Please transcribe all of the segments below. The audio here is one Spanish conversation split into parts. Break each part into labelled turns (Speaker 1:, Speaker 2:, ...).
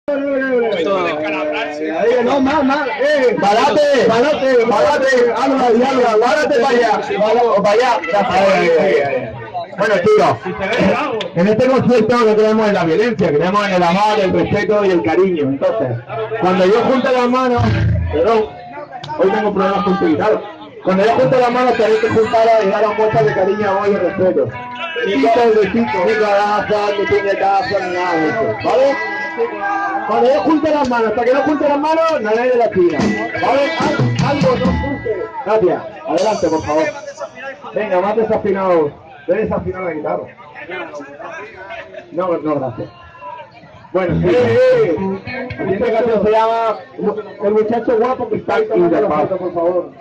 Speaker 1: No, más, balate, para allá. Bueno, chicos, en este concepto no creemos en la violencia, creemos en el amor, el respeto y el cariño. Entonces, cuando yo junto las manos, perdón, hoy tengo problemas con tu guitarra. Cuando yo junto las manos, tenéis que juntarlas y daros muestras de cariño, amor y respeto. Ni besito, ni abrazos, ni puñetazos, ni nada de eso, ¿vale? Cuando yo junte las manos, hasta que no junte las manos, nadie de la esquina, ¿vale? Algo, no junte. Gracias, adelante, por favor. Venga, más desafinado, desafinado la guitarra. No, gracias. Bueno, la siguiente canción se llama El muchacho guapo que está en la foto, por favor.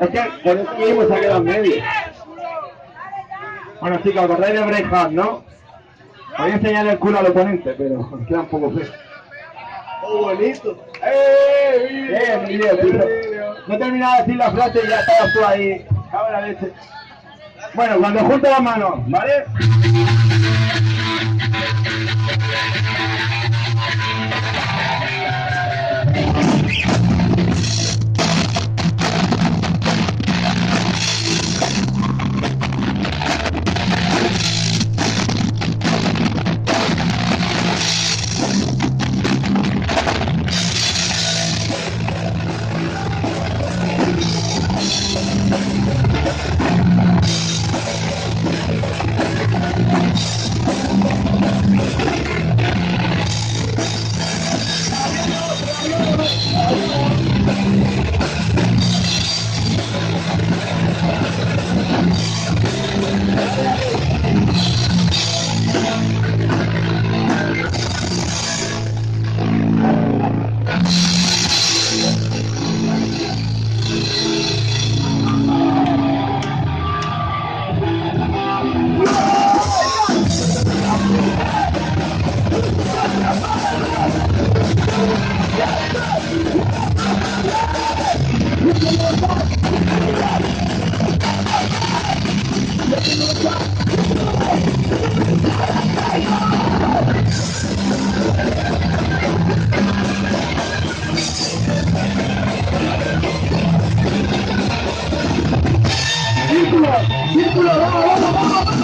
Speaker 1: Es que por eso mismo se ha quedado en medio. Bueno, chicos, acordáis de Braveheart, ¿no? Voy a enseñarle el culo al oponente, pero queda un poco feo. ¡Oh, bonito! Bien, tío. No he terminado de decir la frase y ya estabas tú ahí. Cabe la leche. Bueno, cuando junte las manos, ¿vale? ¡Círculo! ¡Vamos!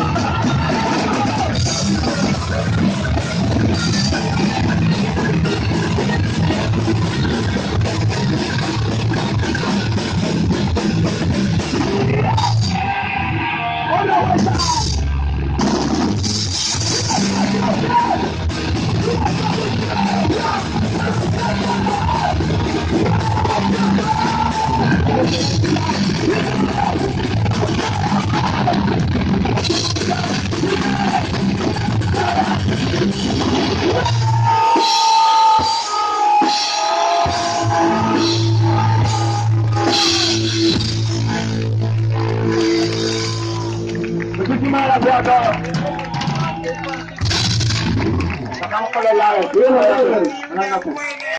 Speaker 1: Muchísimas gracias a todos. Sacamos con los lados. Buenas noches.